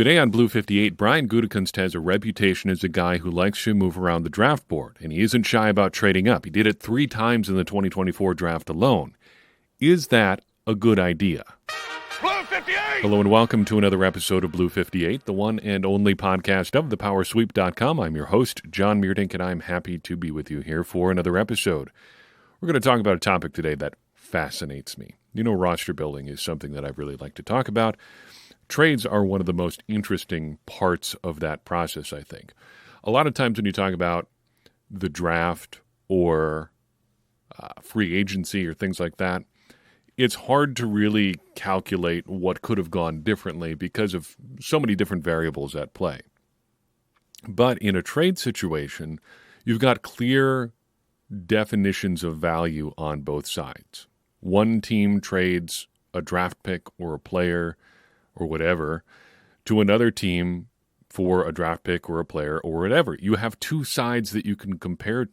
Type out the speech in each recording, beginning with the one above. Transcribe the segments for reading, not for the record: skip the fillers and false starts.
Today on Blue 58, Brian Gutekunst has a reputation as a guy who likes to move around the draft board, and he isn't shy about trading up. He did it 3 times in the 2024 draft alone. Is that a good idea? Blue 58! Hello and welcome to another episode of Blue 58, the one and only podcast of thepowersweep.com. I'm your host, John Meerdink, and I'm happy to be with you here for another episode. We're going to talk about a topic today that fascinates me. You know, roster building is something that I really like to talk about. Trades are one of the most interesting parts of that process, I think. A lot of times when you talk about the draft or free agency or things like that, it's hard to really calculate what could have gone differently because of so many different variables at play. But in a trade situation, you've got clear definitions of value on both sides. One team trades a draft pick or a player or whatever to another team for a draft pick or a player or whatever. You have two sides that you can compare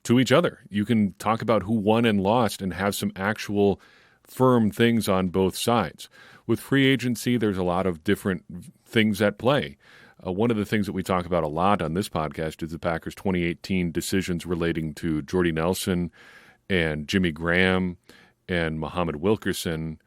to each other. You can talk about who won and lost and have some actual firm things on both sides. With free agency, there's a lot of different things at play. One of the things that we talk about a lot on this podcast is the Packers' 2018 decisions relating to Jordy Nelson and Jimmy Graham and Muhammad Wilkerson,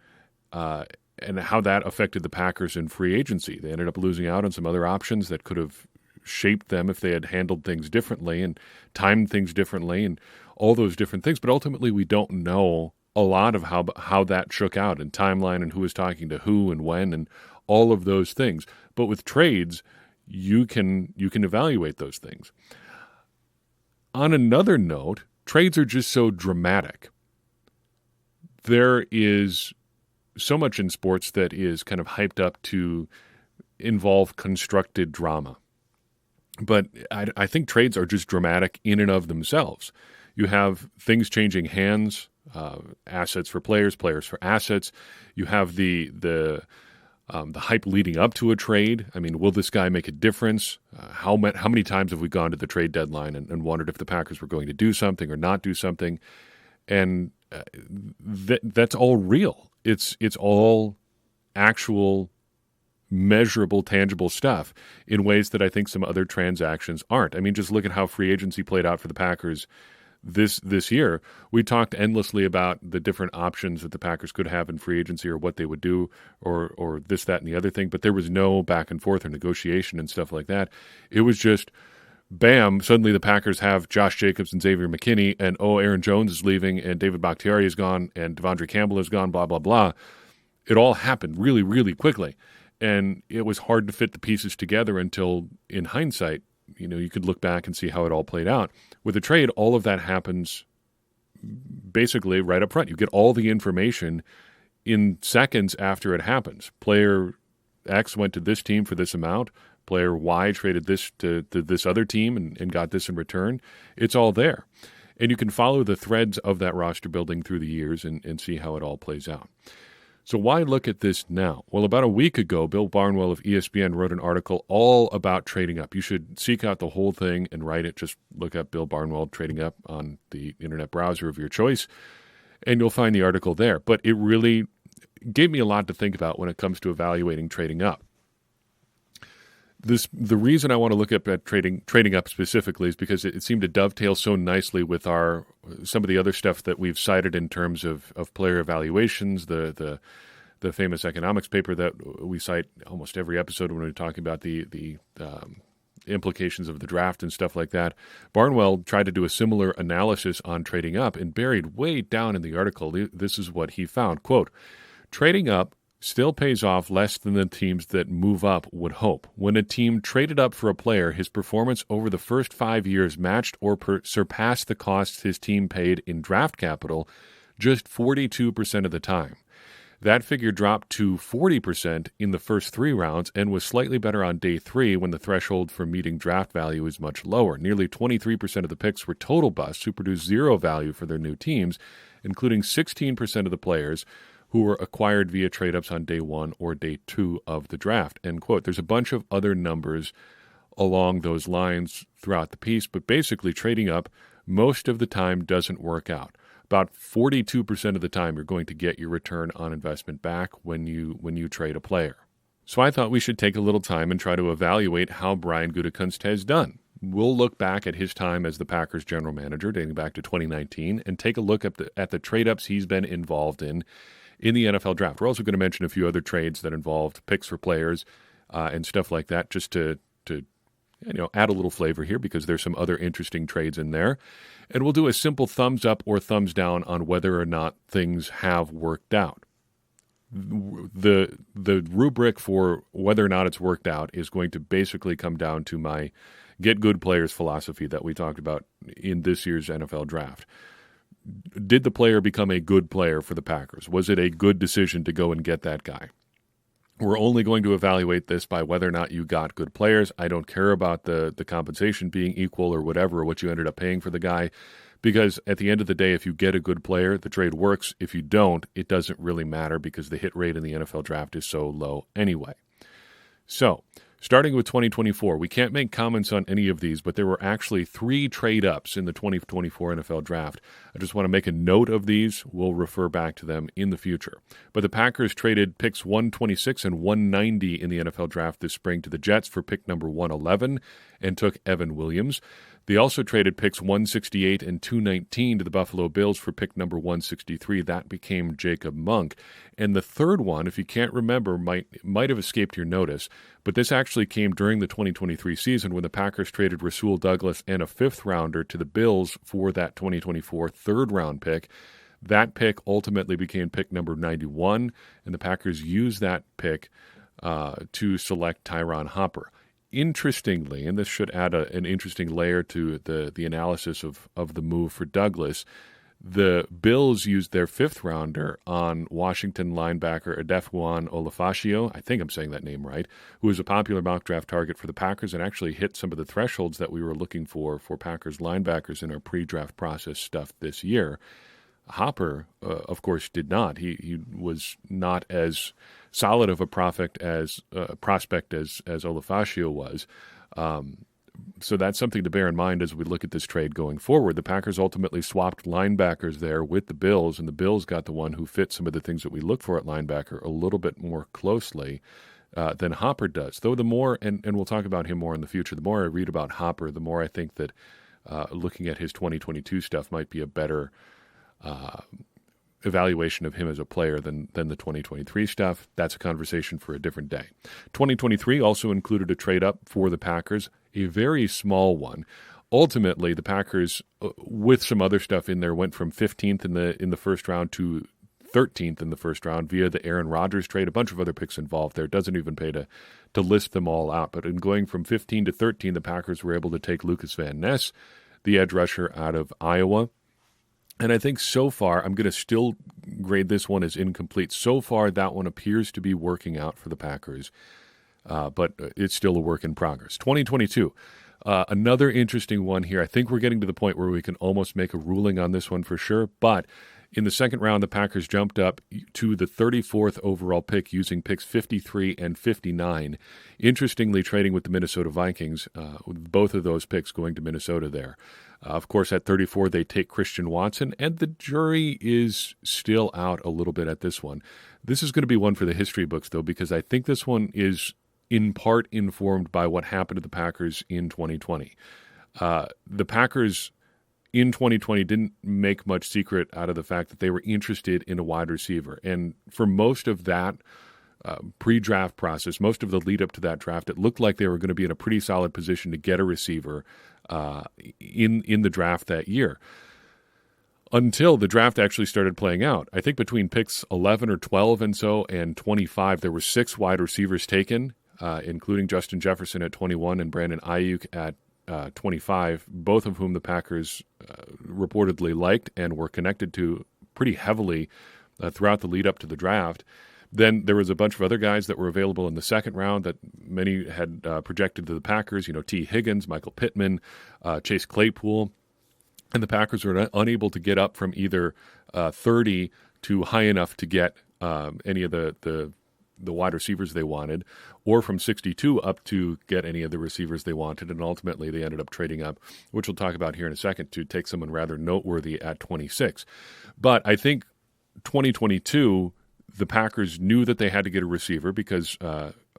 and how that affected the Packers in free agency. They ended up losing out on some other options that could have shaped them if they had handled things differently and timed things differently and all those different things. But ultimately, we don't know a lot of how that shook out and timeline and who was talking to who and when and all of those things. But with trades, you can evaluate those things. On another note, trades are just so dramatic. There is so much in sports that is kind of hyped up to involve constructed drama. But I think trades are just dramatic in and of themselves. You have things changing hands, assets for players, players for assets. You have the hype leading up to a trade. I mean, will this guy make a difference? How many times have we gone to the trade deadline and wondered if the Packers were going to do something or not do something? And that's all real. It's all actual, measurable, tangible stuff in ways that I think some other transactions aren't. I mean, just look at how free agency played out for the Packers this year. We talked endlessly about the different options that the Packers could have in free agency or what they would do or this, that, and the other thing, but there was no back and forth or negotiation and stuff like that. It was just bam, suddenly the Packers have Josh Jacobs and Xavier McKinney, and Aaron Jones is leaving, and David Bakhtiari is gone, and Devondre Campbell is gone, blah, blah, blah. It all happened really, really quickly, and it was hard to fit the pieces together until, in hindsight, you could look back and see how it all played out. With a trade, all of that happens basically right up front. You get all the information in seconds after it happens. Player X went to this team for this amount. Player Y traded this to this other team and got this in return. It's all there. And you can follow the threads of that roster building through the years and see how it all plays out. So why look at this now? Well, about a week ago, Bill Barnwell of ESPN wrote an article all about trading up. You should seek out the whole thing and write it. Just look up Bill Barnwell trading up on the internet browser of your choice, and you'll find the article there. But it really gave me a lot to think about when it comes to evaluating trading up. The reason I want to look at trading up specifically is because it seemed to dovetail so nicely with some of the other stuff that we've cited in terms of player evaluations, the famous economics paper that we cite almost every episode when we're talking about the implications of the draft and stuff like that. Barnwell tried to do a similar analysis on trading up, and buried way down in the article, this is what he found. Quote, trading up still pays off less than the teams that move up would hope. When a team traded up for a player, his performance over the first 5 years matched or surpassed the costs his team paid in draft capital just 42% of the time. That figure dropped to 40% in the first 3 rounds and was slightly better on day 3 when the threshold for meeting draft value is much lower. Nearly 23% of the picks were total busts who produced zero value for their new teams, including 16% of the players who were acquired via trade-ups on day 1 or day 2 of the draft, end quote. There's a bunch of other numbers along those lines throughout the piece, but basically trading up most of the time doesn't work out. About 42% of the time you're going to get your return on investment back when you trade a player. So I thought we should take a little time and try to evaluate how Brian Gutekunst has done. We'll look back at his time as the Packers general manager, dating back to 2019, and take a look at the trade-ups he's been involved in the NFL draft. We're also going to mention a few other trades that involved picks for players and stuff like that, just to add a little flavor here, because there's some other interesting trades in there. And we'll do a simple thumbs up or thumbs down on whether or not things have worked out. The rubric for whether or not it's worked out is going to basically come down to my get good players philosophy that we talked about in this year's NFL draft. Did the player become a good player for the Packers? Was it a good decision to go and get that guy? We're only going to evaluate this by whether or not you got good players. I don't care about the compensation being equal or whatever, or what you ended up paying for the guy, because at the end of the day, if you get a good player, the trade works. If you don't, it doesn't really matter, because the hit rate in the NFL draft is so low anyway. So, starting with 2024, we can't make comments on any of these, but there were actually 3 trade-ups in the 2024 NFL Draft. I just want to make a note of these. We'll refer back to them in the future. But the Packers traded picks 126 and 190 in the NFL Draft this spring to the Jets for pick number 111 and took Evan Williams. They also traded picks 168 and 219 to the Buffalo Bills for pick number 163. That became Jacob Monk. And the third one, if you can't remember, might have escaped your notice, but this actually came during the 2023 season when the Packers traded Rasul Douglas and a 5th-rounder to the Bills for that 2024 third-round pick. That pick ultimately became pick number 91, and the Packers used that pick to select Tyron Hopper. Interestingly, and this should add an interesting layer to the analysis of the move for Douglas, the Bills used their 5th-rounder on Washington linebacker Adefwon Olufasio, I think I'm saying that name right, who was a popular mock draft target for the Packers and actually hit some of the thresholds that we were looking for Packers linebackers in our pre-draft process stuff this year. Hopper, of course, did not. He was not as solid of a prospect as Olufasio was. So that's something to bear in mind as we look at this trade going forward. The Packers ultimately swapped linebackers there with the Bills, and the Bills got the one who fit some of the things that we look for at linebacker a little bit more closely than Hopper does. Though the more, and we'll talk about him more in the future, the more I read about Hopper, the more I think that looking at his 2022 stuff might be a better evaluation of him as a player than the 2023 stuff. That's a conversation for a different day. 2023 also included a trade-up for the Packers, a very small one. Ultimately, the Packers, with some other stuff in there, went from 15th in the first round to 13th in the first round via the Aaron Rodgers trade. A bunch of other picks involved there. It doesn't even pay to list them all out. But in going from 15 to 13, the Packers were able to take Lucas Van Ness, the edge rusher out of Iowa. And I think so far, I'm going to still grade this one as incomplete. So far, that one appears to be working out for the Packers, but it's still a work in progress. 2022, another interesting one here. I think we're getting to the point where we can almost make a ruling on this one for sure, but in the second round, the Packers jumped up to the 34th overall pick using picks 53 and 59. Interestingly, trading with the Minnesota Vikings, with both of those picks going to Minnesota there. Of course, at 34, they take Christian Watson, and the jury is still out a little bit at this one. This is going to be one for the history books, though, because I think this one is in part informed by what happened to the Packers in 2020. The Packers in 2020 didn't make much secret out of the fact that they were interested in a wide receiver. And for most of that pre-draft process, most of the lead up to that draft, it looked like they were going to be in a pretty solid position to get a receiver in the draft that year. Until the draft actually started playing out. I think between picks 11 or 12 and 25, there were 6 wide receivers taken, including Justin Jefferson at 21 and Brandon Ayuk at 25, both of whom the Packers reportedly liked and were connected to pretty heavily throughout the lead up to the draft. Then there was a bunch of other guys that were available in the second round that many had projected to the Packers, T. Higgins, Michael Pittman, Chase Claypool. And the Packers were unable to get up from either 30 to high enough to get any of the wide receivers they wanted, or from 62 up to get any of the receivers they wanted. And ultimately they ended up trading up, which we'll talk about here in a second, to take someone rather noteworthy at 26. But I think 2022, the Packers knew that they had to get a receiver because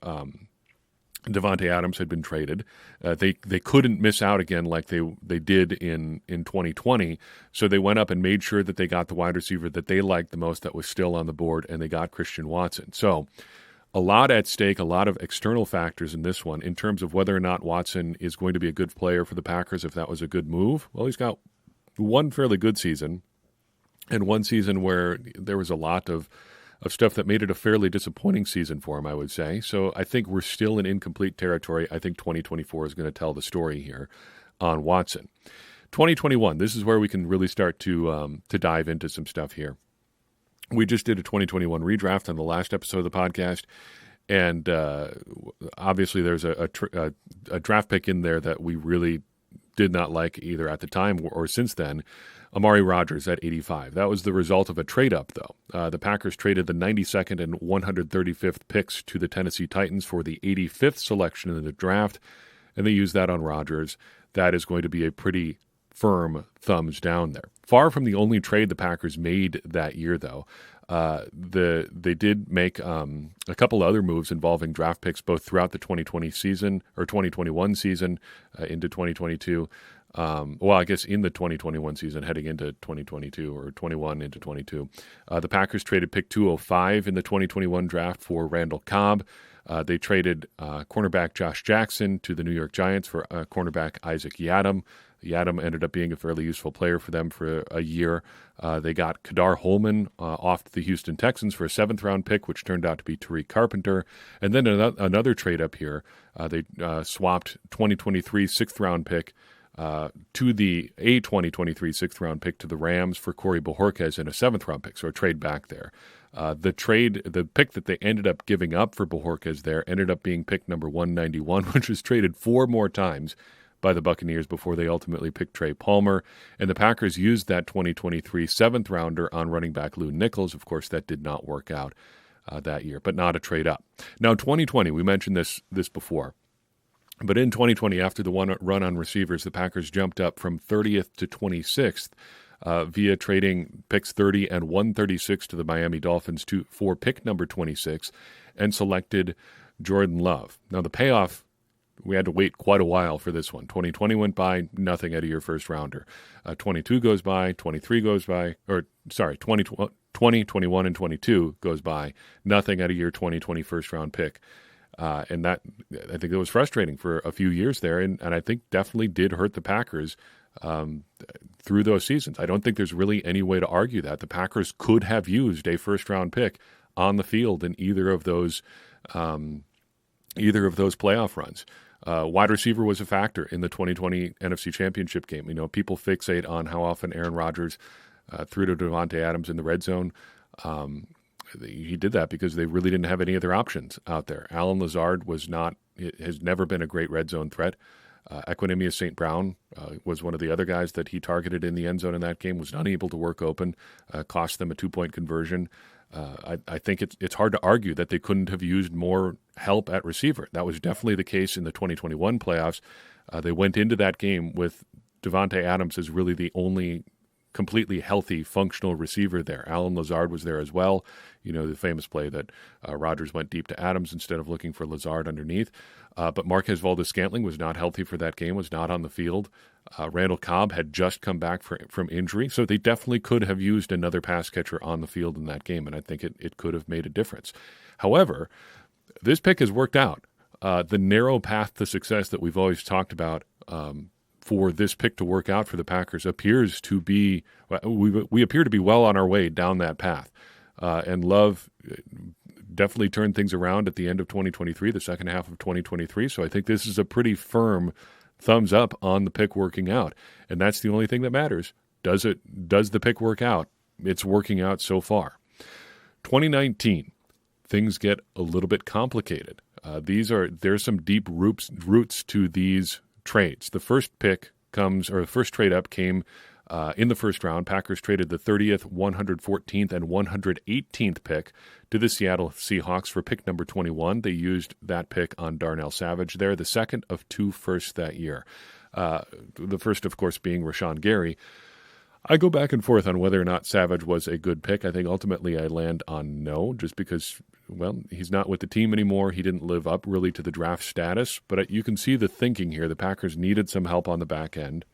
Davante Adams had been traded. They couldn't miss out again like they did in 2020, so they went up and made sure that they got the wide receiver that they liked the most that was still on the board, and they got Christian Watson. So a lot at stake, a lot of external factors in this one in terms of whether or not Watson is going to be a good player for the Packers, if that was a good move. Well, he's got one fairly good season and one season where there was a lot of stuff that made it a fairly disappointing season for him, I would say. So I think we're still in incomplete territory. I think 2024 is going to tell the story here on Watson. 2021, this is where we can really start to dive into some stuff here. We just did a 2021 redraft on the last episode of the podcast, and obviously there's a draft pick in there that we really did not like either at the time or since then. Amari Rodgers at 85. That was the result of a trade-up, though. The Packers traded the 92nd and 135th picks to the Tennessee Titans for the 85th selection in the draft, and they used that on Rodgers. That is going to be a pretty firm thumbs down there. Far from the only trade the Packers made that year, though. They did make a couple other moves involving draft picks both throughout the 2020 season or 2021 season into 2022. Well, I guess in the 2021 season heading into 2022 or 21 into 22. The Packers traded pick 205 in the 2021 draft for Randall Cobb. They traded cornerback Josh Jackson to the New York Giants for cornerback Isaac Yiadom. Yiadom ended up being a fairly useful player for them for a year. They got Kadar Holman off the Houston Texans for a 7th-round pick, which turned out to be Tariq Carpenter. And then another trade up here. They swapped 2023 6th-round pick to the 2023 6th-round pick to the Rams for Corey Bojorquez and a 7th-round pick, so a trade back there. The pick that they ended up giving up for Bojorquez there ended up being pick number 191, which was traded 4 more times by the Buccaneers before they ultimately picked Trey Palmer. And the Packers used that 2023 7th-rounder on running back Lou Nichols. Of course, that did not work out that year, but not a trade up. Now, 2020, we mentioned this before. But in 2020, after the one run on receivers, the Packers jumped up from 30th to 26th via trading picks 30 and 136 to the Miami Dolphins for pick number 26 and selected Jordan Love. Now, the payoff, we had to wait quite a while for this one. 2020 went by, nothing out of your first rounder. 22 goes by, 23 goes by, 20, 21, and 22 goes by, nothing out of your 2020 first-round pick. And that, I think it was frustrating for a few years there, and I think definitely did hurt the Packers through those seasons. I don't think there's really any way to argue that. The Packers could have used a first-round pick on the field in either of those playoff runs. Wide receiver was a factor in the 2020 NFC Championship game. You know, people fixate on how often Aaron Rodgers threw to Davante Adams in the red zone. He did that because they really didn't have any other options out there. Allen Lazard has never been a great red zone threat. Equanimeous St. Brown was one of the other guys that he targeted in the end zone in that game, was not able to work open, cost them a 2-point conversion. I think it's hard to argue that they couldn't have used more help at receiver. That was definitely the case in the 2021 playoffs. They went into that game with Davante Adams as really the only completely healthy, functional receiver there. Allen Lazard was there as well. You know, the famous play that Rodgers went deep to Adams instead of looking for Lazard underneath. But Marquez Valdes-Scantling was not healthy for that game, was not on the field. Randall Cobb had just come back from injury, so they definitely could have used another pass catcher on the field in that game, and I think it could have made a difference. However, this pick has worked out. The narrow path to success that we've always talked about for this pick to work out for the Packers appears to be, we appear to be well on our way down that path. And Love definitely turned things around at the end of 2023, the second half of 2023. So I think this is a pretty firm thumbs up on the pick working out. And that's the only thing that matters. Does the pick work out? It's working out so far. 2019, things get a little bit complicated. There's some deep roots to these trades. The first trade up came in the first round. Packers traded the 30th, 114th, and 118th pick to the Seattle Seahawks for pick number 21. They used that pick on Darnell Savage there, the second of 2 firsts that year. The first, of course, being Rashawn Gary. I go back and forth on whether or not Savage was a good pick. I think ultimately I land on no, just because, well, he's not with the team anymore. He didn't live up really to the draft status, but you can see the thinking here. The Packers needed some help on the back end.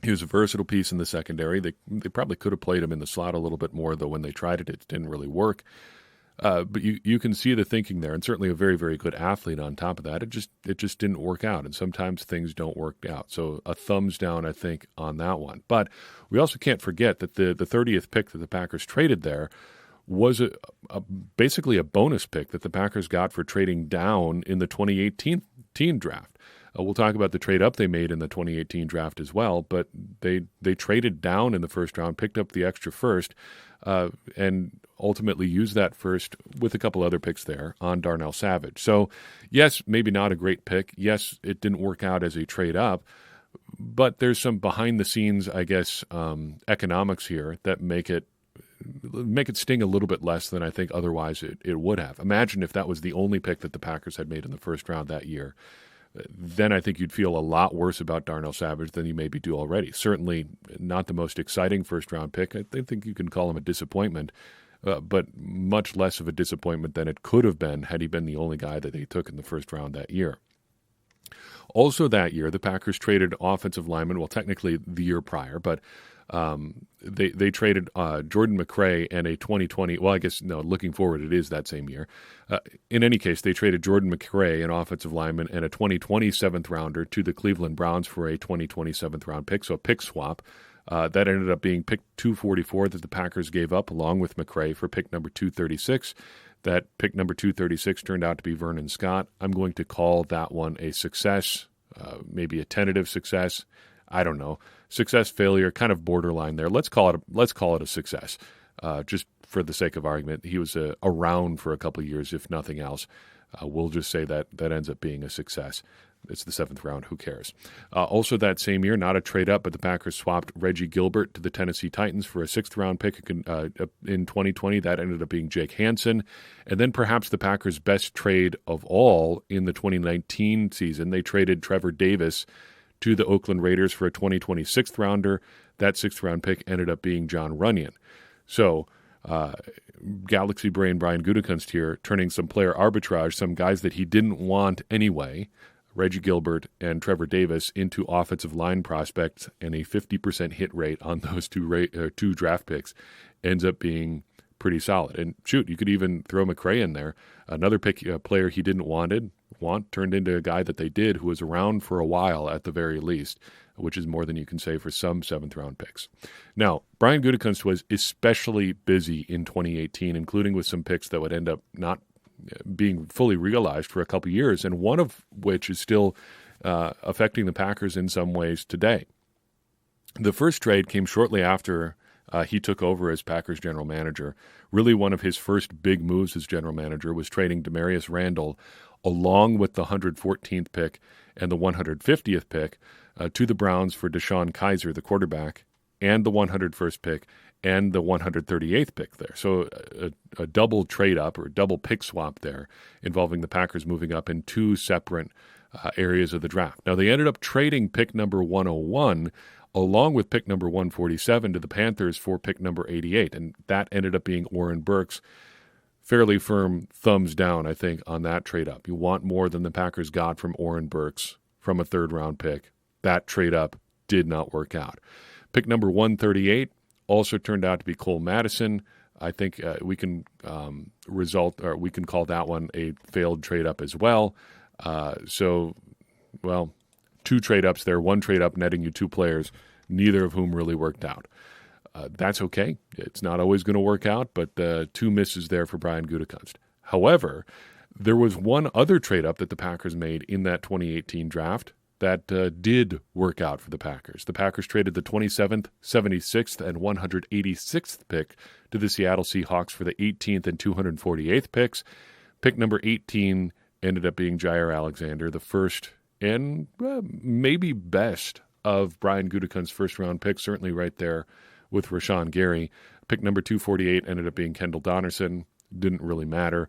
He was a versatile piece in the secondary. They probably could have played him in the slot a little bit more, though when they tried it, it didn't really work. But you can see the thinking there, and certainly a very, very good athlete on top of that. It just didn't work out, and sometimes things don't work out. So a thumbs down, I think, on that one. But we also can't forget that the 30th pick that the Packers traded there was basically a bonus pick that the Packers got for trading down in the 2018 draft. We'll talk about the trade up they made in the 2018 draft as well, but they traded down in the first round, picked up the extra first, and ultimately used that first with a couple other picks there on Darnell Savage. So, yes, maybe not a great pick. Yes, it didn't work out as a trade up, but there's some behind the scenes, I guess, economics here that make it sting a little bit less than I think otherwise it would have. Imagine if that was the only pick that the Packers had made in the first round that year. Then I think you'd feel a lot worse about Darnell Savage than you maybe do already. Certainly not the most exciting first-round pick. I think you can call him a disappointment, but much less of a disappointment than it could have been had he been the only guy that they took in the first round that year. Also that year, the Packers traded offensive linemen, well, technically the year prior, but they traded Jordan McRae and a 2020. Well, I guess no. Looking forward, it is that same year. In any case, they traded Jordan McRae, an offensive lineman, and a 2020 7th rounder to the Cleveland Browns for a 2020 7th round pick. So a pick swap that ended up being pick 244 that the Packers gave up along with McRae for pick number 236. That pick number 236 turned out to be Vernon Scott. I'm going to call that one a success, maybe a tentative success. I don't know. Success, failure, kind of borderline there. Let's call it a success, just for the sake of argument. He was around for a couple of years, if nothing else. We'll just say that ends up being a success. It's the 7th round. Who cares? Also that same year, not a trade up, but the Packers swapped Reggie Gilbert to the Tennessee Titans for a 6th round pick in 2020. That ended up being Jake Hansen. And then perhaps the Packers' best trade of all in the 2019 season, they traded Trevor Davis to the Oakland Raiders for a 2020 6th rounder. That 6th round pick ended up being John Runyon. So Galaxy Brain Brian Gutekunst here turning some player arbitrage, some guys that he didn't want anyway, Reggie Gilbert and Trevor Davis, into offensive line prospects, and a 50% hit rate on those two draft picks ends up being pretty solid. And shoot, you could even throw McRae in there. Another player he didn't want turned into a guy that they did, who was around for a while at the very least, which is more than you can say for some 7th round picks. Now, Brian Gutekunst was especially busy in 2018, including with some picks that would end up not being fully realized for a couple years, and one of which is still affecting the Packers in some ways today. The first trade came shortly after he took over as Packers general manager. Really one of his first big moves as general manager was trading Demarius Randall along with the 114th pick and the 150th pick to the Browns for Deshaun Kaiser, the quarterback, and the 101st pick and the 138th pick there. So a double trade-up or double pick swap there involving the Packers moving up in two separate areas of the draft. Now, they ended up trading pick number 101 along with pick number 147 to the Panthers for pick number 88, and that ended up being Oren Burks. Fairly firm thumbs down, I think, on that trade-up. You want more than the Packers got from Oren Burks from a 3rd-round pick. That trade-up did not work out. Pick number 138 also turned out to be Cole Madison. I think we can call that one a failed trade-up as well. Two trade-ups there, one trade-up netting you 2 players, neither of whom really worked out. That's okay. It's not always going to work out, but 2 misses there for Brian Gutekunst. However, there was one other trade-up that the Packers made in that 2018 draft that did work out for the Packers. The Packers traded the 27th, 76th, and 186th pick to the Seattle Seahawks for the 18th and 248th picks. Pick number 18 ended up being Jair Alexander, the first and maybe best of Brian Gutekunst's first-round picks, certainly right there with Rashawn Gary. Pick number 248 ended up being Kendall Donnerson. Didn't really matter.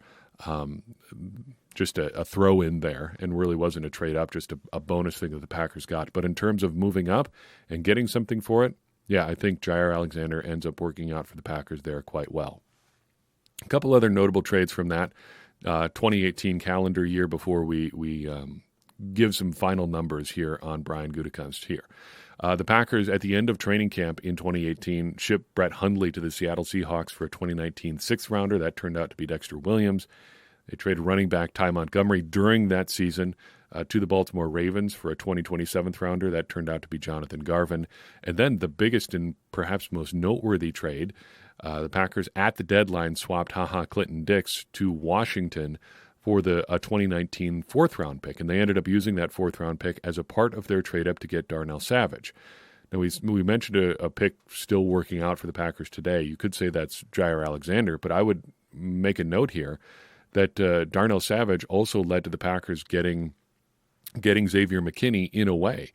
Just a throw in there, and really wasn't a trade up, just a bonus thing that the Packers got. But in terms of moving up and getting something for it, Yeah, I think Jair Alexander ends up working out for the Packers there quite well. A couple other notable trades from that 2018 calendar year before we give some final numbers here on Brian Gutekunst here. The Packers, at the end of training camp in 2018, shipped Brett Hundley to the Seattle Seahawks for a 2019 sixth-rounder. That turned out to be Dexter Williams. They traded running back Ty Montgomery during that season to the Baltimore Ravens for a 2020 seventh-rounder. That turned out to be Jonathan Garvin. And then the biggest and perhaps most noteworthy trade, the Packers at the deadline swapped Clinton Dix to Washington for the 2019 fourth-round pick, and they ended up using that fourth-round pick as a part of their trade-up to get Darnell Savage. Now, we mentioned a pick still working out for the Packers today. You could say that's Jair Alexander, but I would make a note here that Darnell Savage also led to the Packers getting Xavier McKinney in a way,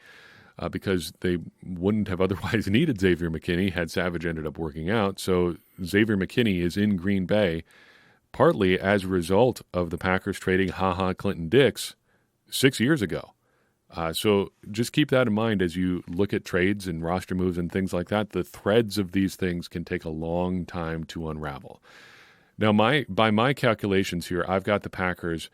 because they wouldn't have otherwise needed Xavier McKinney had Savage ended up working out. So Xavier McKinney is in Green Bay partly as a result of the Packers trading Clinton Dix 6 years ago. So just keep that in mind as you look at trades and roster moves and things like that. The threads of these things can take a long time to unravel. Now, by my calculations here, I've got the Packers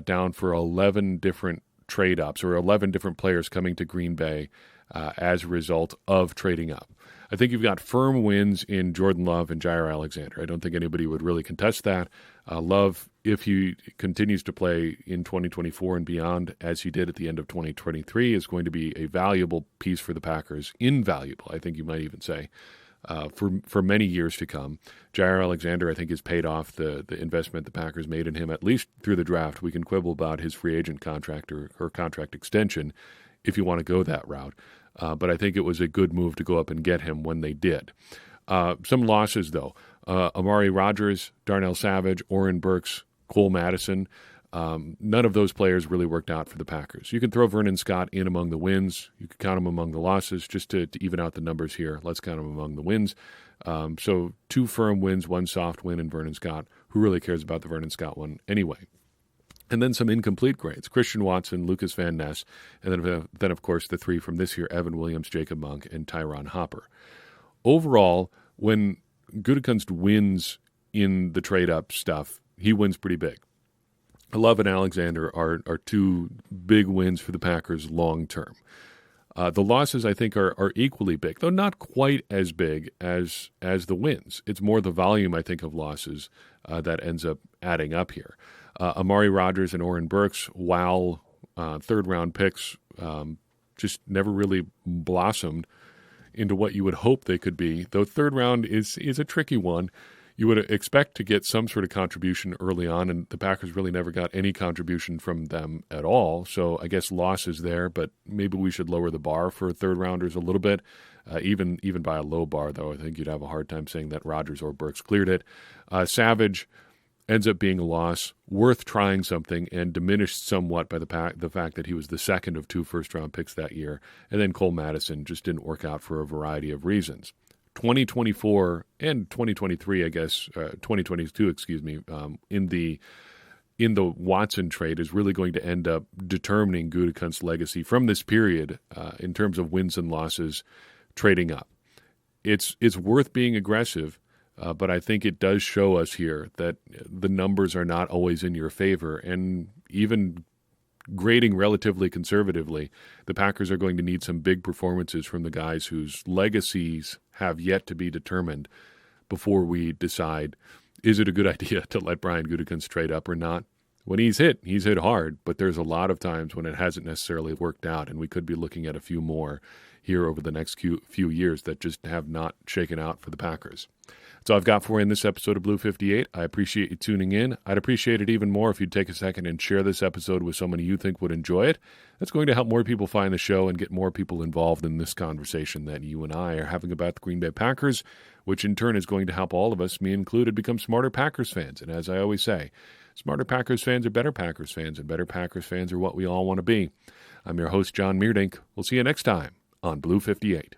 down for 11 different trade-ups or 11 different players coming to Green Bay as a result of trading up. I think you've got firm wins in Jordan Love and Jair Alexander. I don't think anybody would really contest that. Love, if he continues to play in 2024 and beyond, as he did at the end of 2023, is going to be a valuable piece for the Packers. Invaluable, I think you might even say, for many years to come. Jair Alexander, I think, has paid off the investment the Packers made in him, at least through the draft. We can quibble about his free agent contract or contract extension if you want to go that route. But I think it was a good move to go up and get him when they did. Some losses, though. Amari Rodgers, Darnell Savage, Oren Burks, Cole Madison. None of those players really worked out for the Packers. You can throw Vernon Scott in among the wins. You can count him among the losses. Just to even out the numbers here, let's count him among the wins. So 2 firm wins, 1 soft win in Vernon Scott. Who really cares about the Vernon Scott one anyway? And then some incomplete grades: Christian Watson, Lucas Van Ness, and then of course, the 3 from this year: Evan Williams, Jacob Monk, and Tyron Hopper. Overall, when Gutekunst wins in the trade-up stuff, he wins pretty big. Love and Alexander are 2 big wins for the Packers long-term. The losses, I think, are equally big, though not quite as big as the wins. It's more the volume, I think, of losses that ends up adding up here. Amari Rodgers and Oren Burks, while third-round picks, just never really blossomed into what you would hope they could be. Though third round is a tricky one. You would expect to get some sort of contribution early on, and the Packers really never got any contribution from them at all. So I guess loss is there, but maybe we should lower the bar for third-rounders a little bit. Even by a low bar, though, I think you'd have a hard time saying that Rodgers or Burks cleared it. Savage ends up being a loss, worth trying something, and diminished somewhat by the fact that he was the second of 2 first-round picks that year. And then Cole Madison just didn't work out for a variety of reasons. 2024 and 2023, I guess, 2022, excuse me, in the Watson trade is really going to end up determining Gutekunst's legacy from this period in terms of wins and losses trading up. It's worth being aggressive, but I think it does show us here that the numbers are not always in your favor, and even grading relatively conservatively, the Packers are going to need some big performances from the guys whose legacies have yet to be determined before we decide, is it a good idea to let Brian Gutekunst trade up or not? When he's hit hard, but there's a lot of times when it hasn't necessarily worked out, and we could be looking at a few more here over the next few years that just have not shaken out for the Packers. That's all I've got for you in this episode of Blue 58. I appreciate you tuning in. I'd appreciate it even more if you'd take a second and share this episode with someone you think would enjoy it. That's going to help more people find the show and get more people involved in this conversation that you and I are having about the Green Bay Packers, which in turn is going to help all of us, me included, become smarter Packers fans. And as I always say, smarter Packers fans are better Packers fans, and better Packers fans are what we all want to be. I'm your host, John Meerdink. We'll see you next time on Blue 58.